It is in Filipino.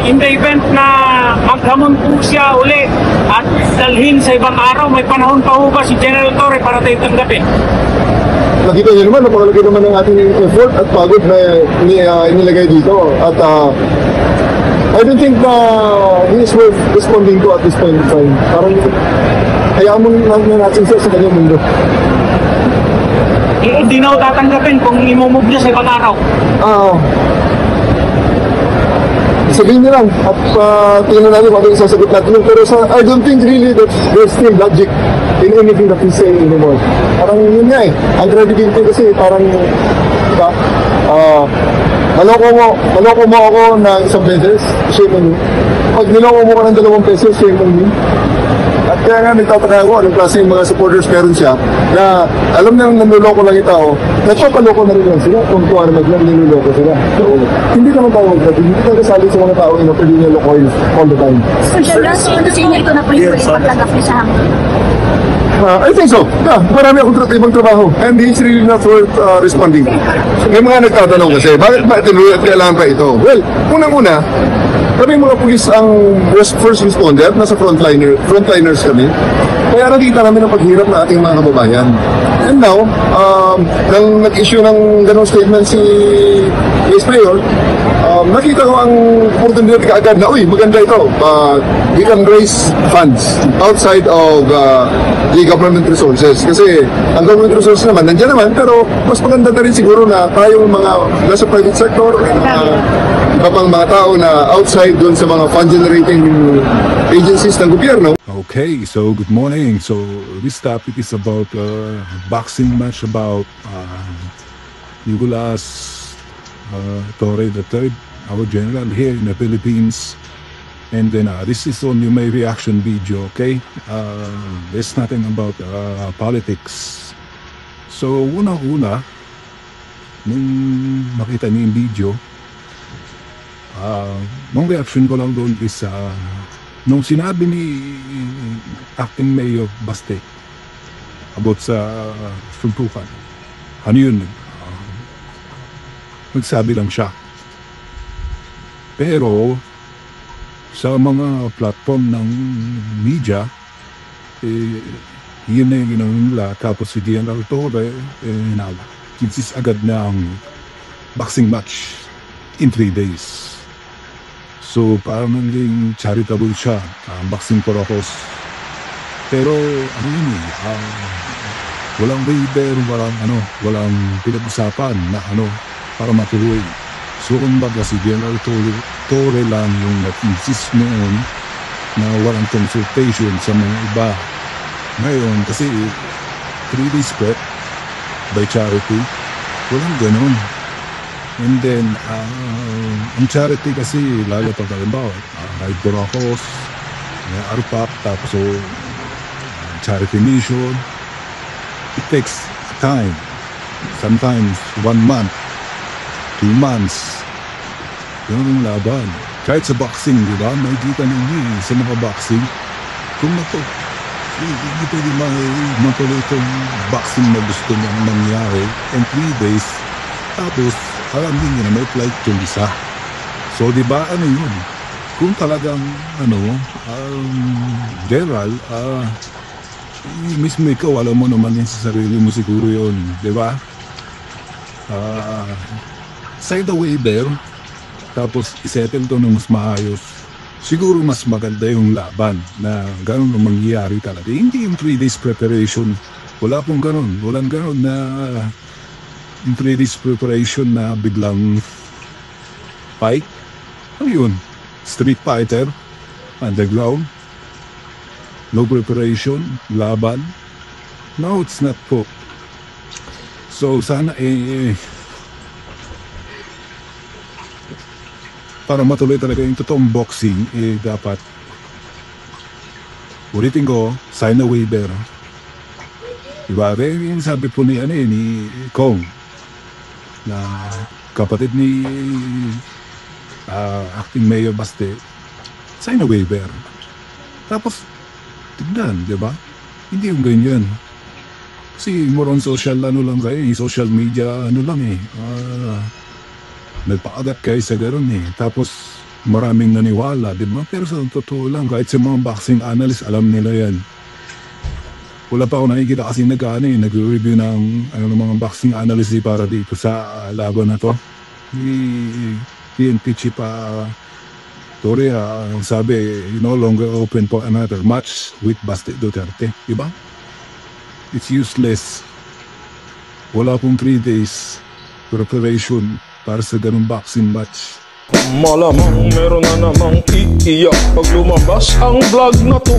in the event na maghamon po siya uli at dalhin sa ibang araw, may panahon pa ho ba si General Torre para tayo tanggapin? Nakita niyo naman, napakalagay naman ng ating effort at pagod na inilagay dito. At I don't think he is worth responding to at this point in time. Parang hayaan mo na natin siya sa kanyang mundo. Hindi na ho tatanggapin kung imumove niya sa ibang araw. Sabihin niyo lang at tingnan natin kung ano yung sasagot natin. Pero I don't think really that there's still logic in anything that he's saying anymore. Parang yun nga eh. Ang credibility kasi parang diba? Maloko mo ako ng isang beses, shame on you. Pag niloko mo ko ng 2 pesos, shame on you. At kaya nga nagtataka ako anong klase yung mga supporters meron siya na alam na nanluloko lang yung tao, nagpapaloko na rin lang sila kung kuha naman lang niluloko sila. So, hindi naman tayo hindi tayo kasali sa mga tao na pwede niloko all the time. So, ito na po yung pagtanggap niya sa hanggang. I think so. Marami akong ibang trabaho and he's really not worth responding. May mga nagtatanong kasi, bakit ba itinuloy at kailangan pa ito? Well, unang-una, kami mga pulis ang first responder, nasa frontliners kami. Kaya nakikita namin ang paghirap ng ating mga kababayan. And now, nang nag-issue ng ganong statement si Vice Mayor, nakita ko ang oportunidad kaagad na, uy, maganda ito. We can raise funds outside of the government resources. Kasi ang government resources naman, nandiyan naman, pero mas maganda na rin siguro na tayong mga nasa private sector, iba pang mga tao na outside doon sa mga fund-generating agencies ng gobyerno. Okay, so good morning. So this topic is about boxing match about Nicolas Torre III, our general here in the Philippines. And then this is only my reaction video, okay? There's nothing about politics. So una-una, nung makita niyo yung video, ang reaction ko lang doon is nung sinabi ni Acting Mayor Baste about sa suntukan, ano yun? Nagsabi lang siya. Pero sa mga platform ng media, yun na yung ginawin nila. Tapos si General Torre, kinsis agad na ang boxing match in 3 days. So parang naging charitable siya, boxing for a cause. Pero ano yun walang waiver, walang pinag-usapan na para matuloy. So kumbaga si General Torre lang yung nag-insist noon na walang consultation sa mga iba. Ngayon kasi 3 days prep by charity, walang ganun. And then ang charity kasi lalo pag halimbawa Ride for a Cause, ARPAC, tapos charity mission, it takes time, sometimes 1 month, 2 months. Yun ang laban. Kahit sa boxing, di ba? Nakikita ninyo sa mga boxing, kung hindi pwede matuloy itong boxing na gusto niyang mangyari in 3 days. Tapos, alam niyo na may flight yung isa. So, di ba, yun? Kung talagang, general, mismo ikaw, alam mo naman yan sa sarili mo siguro yun, di ba? Sign the waiver, tapos isettle to ng mas maayos. Siguro mas maganda yung laban na gano'n ang mangyayari talaga. Hindi yung 3 days preparation. Wala pong gano'n. Walang gano'n na yung 3 days preparation na biglang fight. Ano yun? Street fighter, underground, no preparation, laban. No, it's not po. So sana para matuloy talaga yung totoong boxing, dapat ulitin ko, sign a waiver. Diba? Yung sabi po ni Kong na kapatid ni Acting Mayor Baste, sign a waiver. Tapos tignan, diba? Hindi yung ganyan. Kasi more on social lang kayo, social media nagpaagat kayo sa gano'n Tapos maraming naniwala, di ba? Pero sa totoo lang, kahit sa mga boxing analyst, alam nila yan. Wala pa ako nakikita kasi nag-review ng mga boxing analyst para dito sa laban na to. PNP Chief Torre, ang sabi, no longer open for another match with Basti Duterte. Diba? It's useless. Wala pong 3 days preparation para sa ganung boxing match. Malamang meron na namang iiyak pag lumabas ang vlog na to.